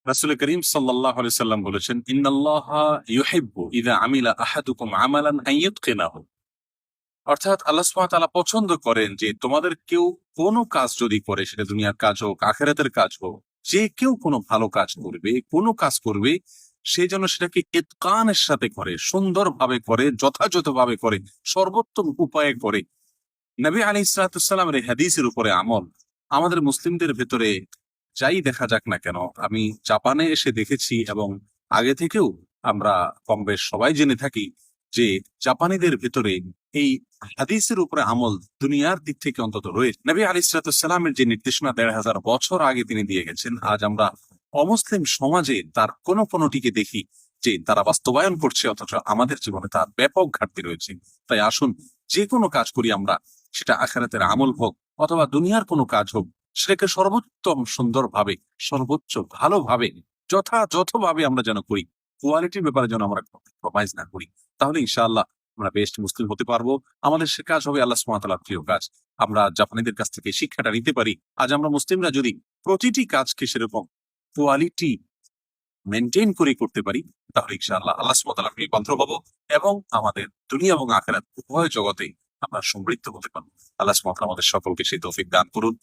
রাসূল করিম সাল্লাল্লাহু আলাইহি সাল্লাম বলেছেন, ইন্নাল্লাহা ইউহিব্বু ইযা আমিলা আহাদুকুম আমালান আন ইউতকিনাহু। অর্থাৎ আল্লাহ সুবহানাহু ওয়া তাআলা পছন্দ করেন যে তোমাদের কেউ কোনো কাজ যদি করে, সেটা দুনিয়ার কাজ হোক, আখিরাতের কাজ হোক, যে কেউ কোনো ভালো কাজ করবে, কোনো কাজ করবে, সে যেন সেটাকে ইতকানের সাথে করে, সুন্দরভাবে করে, যথাযথভাবে করে, সর্বোত্তম উপায়ে করে। নবী আলাইহিস সালাতু ওয়াস সালামের এই হাদিসের উপরে আমল আমাদের মুসলিমদের ভেতরে যাই দেখা যাক না কেন, আমি জাপানে এসে দেখেছি এবং আগে থেকেও আমরা কম বেশ সবাই জেনে থাকি যে জাপানিদের ভেতরে এই হাদিসের উপরে আমল দুনিয়ার দিক থেকে অন্তত রয়েছে। নবী আলাইহিস সালাতু ওয়াস সালামের যে নির্দেশনা ১৫০০ বছর আগে তিনি দিয়ে গেছেন, আজ আমরা অমুসলিম সমাজে তার কোনো কোনোটিকে দেখি যে তারা বাস্তবায়ন করছে, অথচ আমাদের জীবনে তার ব্যাপক ঘাটতি রয়েছে। তাই আসুন, যে কোনো কাজ করি আমরা, সেটা আখিরাতের আমল হোক অথবা দুনিয়ার কোনো কাজ হোক, সেটাকে সর্বোত্তম সুন্দরভাবে, সর্বোচ্চ ভালোভাবে, যথাযথভাবে আমরা যেন করি। কোয়ালিটির ব্যাপারে যেন আমরা কম্প্রোমাইজ না করি। তাহলে ইনশাআল্লাহ আমরা বেস্ট মুসলিম হতে পারবো। আমাদের সে কাজ হবে আল্লাহ সুবহানাহু ওয়া তাআলার প্রিয় কাজ। আমরা জাপানিদের কাছ থেকে শিক্ষাটা নিতে পারি। আজ আমরা মুসলিমরা যদি প্রতিটি কাজকে সেরকম কোয়ালিটি মেনটেন করে করতে পারি, তাহলে ইনশাআল্লাহ আল্লাহ সুবহানাহু ওয়া তাআলার প্রিয় পাত্র হবো এবং আমাদের দুনিয়া এবং আখিরাত উভয় জগতেই আমরা সমৃদ্ধ হতে পারবো। আল্লাহ সুবহানাহু ওয়া তাআলা আমাদের সকলকে সেই তৌফিক দান করুন।